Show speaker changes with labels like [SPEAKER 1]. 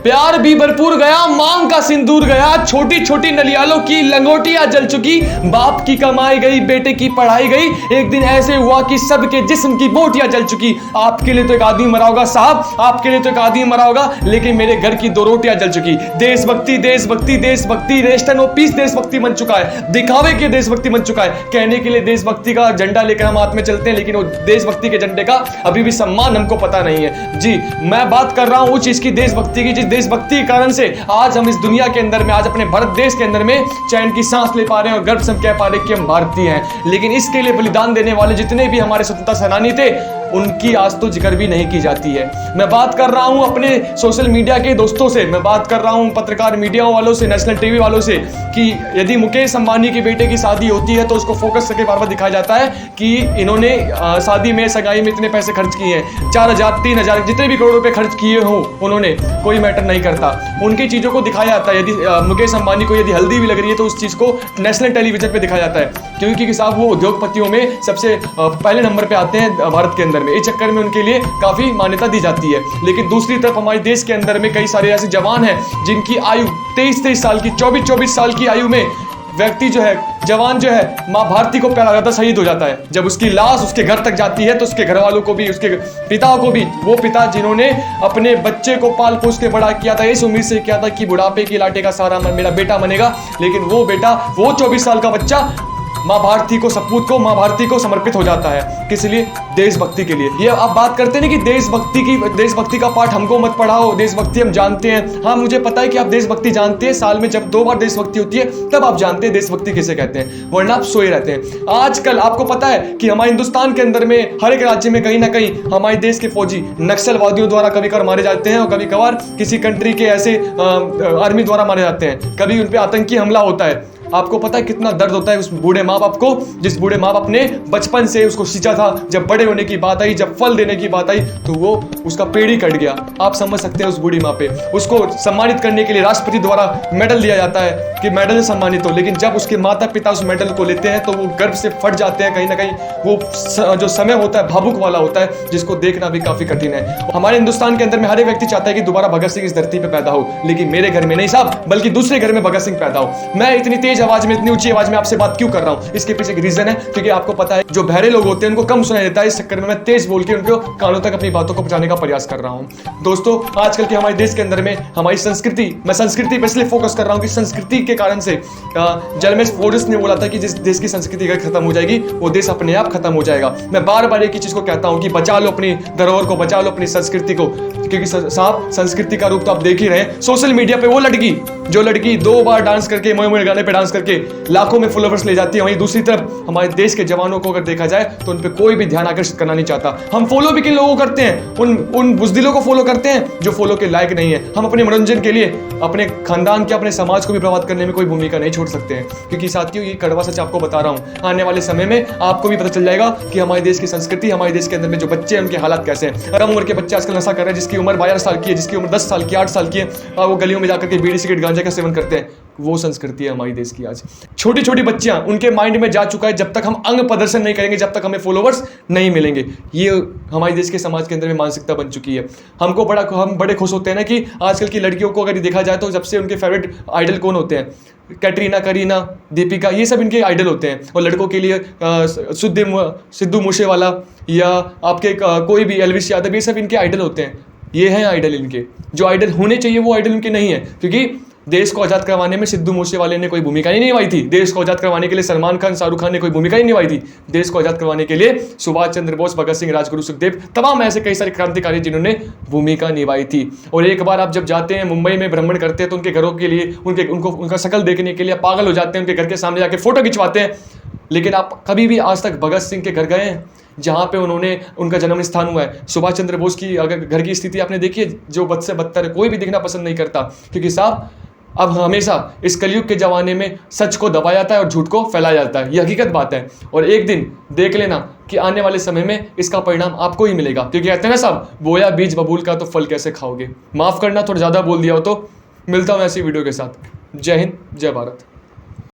[SPEAKER 1] प्यार भी भरपूर गया, मांग का सिंदूर गया, छोटी छोटी नलियालों की लंगोटियां जल चुकी, बाप की कमाई गई, बेटे की पढ़ाई गई, एक दिन ऐसे हुआ कि सबके जिस्म की बोटियां जल चुकी। आपके लिए तो एक आदमी मरा होगा साहब, आपके लिए तो एक आदमी मरा होगा, लेकिन मेरे घर की 2 रोटियां जल चुकी। देशभक्ति देशभक्ति देशभक्ति, रेस्टन और पीस देशभक्ति बन चुका है, दिखावे के देशभक्ति बन चुका है। कहने के लिए देशभक्ति का झंडा लेकर हम हाथ में चलते हैं, लेकिन वो देशभक्ति के झंडे का अभी भी सम्मान हमको पता नहीं है। जी, मैं बात कर रहा हूं उस चीज की, देशभक्ति की, जिस देशभक्ति के कारण से आज हम इस दुनिया के अंदर में, आज अपने भारत देश के अंदर में चैन की सांस ले पा रहे हैं और गर्व से हम कह पा रहे हैं कि हम भारतीय हैं। लेकिन इसके लिए बलिदान देने वाले जितने भी हमारे स्वतंत्रता सेनानी थे, उनकी आज तो जिक्र भी नहीं की जाती है। मैं बात कर रहा हूं अपने सोशल मीडिया के दोस्तों से, मैं बात कर रहा हूं पत्रकार मीडिया वालों से, नेशनल टीवी वालों से, कि यदि मुकेश अंबानी के बेटे की शादी होती है तो उसको फोकस करके बार बार दिखाया जाता है कि इन्होंने शादी में, सगाई में इतने पैसे खर्च किए हैं, 4,000 3,000 जितने भी करोड़ रुपए खर्च किए हो उन्होंने, कोई मैटर नहीं करता। उनकी चीजों को दिखाया जाता है। यदि मुकेश अंबानी को यदि हल्दी भी लग रही है तो उस चीज को नेशनल टेलीविजन पे दिखाया जाता है, क्योंकि साहब वो उद्योगपतियों में सबसे पहले नंबर पे आते हैं भारत के अंदर में। इस चक्कर में उनके लिए काफी मान्यता दी जाती है। लेकिन दूसरी तरफ हमारे देश के अंदर में कई सारे ऐसे जवान हैं जिनकी आयु 23-23 साल की, 24-24 साल की आयु में व्यक्ति जो है, जवान जो है, माँ भारती को प्यार करता शहीद हो जाता है। जब उसकी लाश उसके घर तक जाती है तो उसके घर वालों को भी, उसके पिता को भी, वो पिता जिन्होंने अपने बच्चे को पाल पोस के बड़ा किया था, इस उम्मीद से किया था कि बुढ़ापे की लाटे का सहारा मेरा बेटा बनेगा, लेकिन वो बेटा, वो 24 साल का बच्चा माँ भारती को, सपूत को, माँ भारती को समर्पित हो जाता है। किस लिए? देशभक्ति के लिए। ये आप बात करते हैं ना कि देशभक्ति का पाठ हमको मत पढ़ाओ, देशभक्ति हम जानते हैं। हाँ, मुझे पता है कि आप देशभक्ति जानते हैं, साल में जब 2 बार देशभक्ति होती है तब आप जानते हैं देशभक्ति किसे कहते हैं, वरना आप सोए रहते हैं। आजकल आपको पता है कि हमारे हिंदुस्तान के अंदर में हर एक राज्य में कहीं ना कहीं हमारे देश के फौजी नक्सलवादियों द्वारा कभी कभार मारे जाते हैं और कभी कभार किसी कंट्री के ऐसे आर्मी द्वारा मारे जाते हैं, कभी उन पर आतंकी हमला होता है। आपको पता है कितना दर्द होता है उस बूढ़े माँ बाप को, जिस बूढ़े माँ बाप ने बचपन से उसको सींचा था, जब बड़े होने की बात आई, जब फल देने की बात आई तो वो उसका पेड़ ही कट गया। आप समझ सकते हैं उस बूढ़ी माँ पे। उसको सम्मानित करने के लिए राष्ट्रपति द्वारा मेडल दिया जाता है कि मेडल से सम्मानित हो, लेकिन जब उसके माता पिता उस मेडल को लेते हैं तो वो गर्व से फट जाते हैं। कहीं ना कहीं वो जो समय होता है भावुक वाला होता है, जिसको देखना भी काफी कठिन है। हमारे हिंदुस्तान के अंदर में हर एक व्यक्ति चाहता है कि दोबारा भगत सिंह इस धरती पे पैदा हो, लेकिन मेरे घर में नहीं साहब, बल्कि दूसरे घर में भगत सिंह पैदा हो। मैं इतनी तेज आवाज में, इतनी ऊंची आवाज में आपसे बात क्यों कर रहा हूं? इसके पीछे एक रीजन है, क्योंकि आपको पता है जो बहरे लोग होते हैं उनको कम सुनाई देता है। इस चक्कर में मैं तेज बोल के उनको कानों तक अपनी बातों को पहुंचाने का प्रयास कर रहा हूं। दोस्तों, आजकल के हमारे देश के अंदर में हमारी संस्कृति, मैं संस्कृति पे इसलिए फोकस कर रहा हूं कि संस्कृति के कारण से जर्मेस फोर्ड्स ने बोला था कि जिस देश की संस्कृति अगर खत्म हो जाएगी वो देश अपने आप खत्म हो जाएगा। मैं बार बार एक ही चीज को कहता हूं कि बचा लो अपनी धरोहर को, बचा लो अपनी संस्कृति को, क्योंकि साहब संस्कृति का रूप तो आप देख ही रहे हैं। सोशल मीडिया पे वो लड़की, जो लड़की 2 बार डांस करके, मोए मोए गाने पे डांस करके लाखों में फॉलोवर्स ले जाती है, वहीं दूसरी तरफ हमारे देश के जवानों को अगर देखा जाए तो उन पे कोई भी ध्यान आकर्षित करना नहीं चाहता। हम फॉलो भी किन लोगों को करते हैं? उन बुज़दिलों को फॉलो करते हैं जो फॉलो के लायक नहीं है। हम अपने मनोरंजन के लिए अपने खानदान के, अपने समाज को भी बर्बाद करने में कोई भूमिका नहीं छोड़ सकते हैं, क्योंकि साथियों ये कड़वा सच आपको बता रहा हूं, आने वाले समय में आपको भी पता चल जाएगा कि हमारे देश की संस्कृति, हमारे देश के अंदर में जो बच्चे हैं उनके हालात कैसे हैं। कम उम्र के बच्चे आजकल नशा कर रहे हैं, जिसकी उम्र 12 साल की है, जिसकी उम्र 10 साल की, 8 साल की है, वो गलियों में जाकर के बीड़ी सिगरेट गांजा का सेवन करते हैं। वो संस्कृति है हमारी देश की। आज छोटी छोटी बच्चियां, उनके माइंड में जा चुका है जब तक हम अंग प्रदर्शन नहीं करेंगे, जब तक हमें फॉलोवर्स नहीं मिलेंगे। ये हमारे देश के समाज के अंदर में मानसिकता बन चुकी है। हम बड़े खुश होते हैं ना कि आजकल की लड़कियों को अगर देखा जाए तो जब से उनके फेवरेट आइडल कौन होते हैं, कैटरीना, करीना, दीपिका, ये सब इनके आइडल होते हैं। और लड़कों के लिए सिद्धू मूसेवाला या आपके कोई भी एल्विस यादव, ये सब इनके आइडल होते हैं। ये हैं आइडल इनके, जो आइडल होने चाहिए वो आइडल इनके नहीं है, क्योंकि देश को आज़ाद करवाने में सिद्धू मूसेवाले ने कोई भूमिका नहीं निभाई थी। देश को आज़ाद करवाने के लिए सलमान खान, शाहरुख खान ने कोई भूमिका नहीं निभाई थी। देश को आज़ाद करवाने के लिए सुभाष चंद्र बोस, भगत सिंह, राजगुरु, सुखदेव, तमाम ऐसे कई सारे क्रांतिकारी जिन्होंने भूमिका निभाई थी। और एक बार आप जब जाते हैं मुंबई में भ्रमण करते हैं तो उनके घरों के लिए, उनका शक्ल देखने के लिए पागल हो जाते हैं, उनके घर के सामने जाके फोटो खिंचवाते हैं। लेकिन आप कभी भी आज तक भगत सिंह के घर गए हैं जहाँ पे उनका जन्म स्थान हुआ है? सुभाष चंद्र बोस की अगर घर की स्थिति आपने देखी है, जो बद से बदतर है, कोई भी देखना पसंद नहीं करता, क्योंकि साहब अब हमेशा इस कलयुग के जमाने में सच को दबाया जाता है और झूठ को फैलाया जाता है। ये हकीकत बात है, और एक दिन देख लेना कि आने वाले समय में इसका परिणाम आपको ही मिलेगा, क्योंकि कहते हैं ना साहब, बोया बीज बबूल का तो फल कैसे खाओगे। माफ करना थोड़ा ज़्यादा बोल दिया हो तो। मिलता हूँ ऐसी वीडियो के साथ। जय हिंद, जय भारत।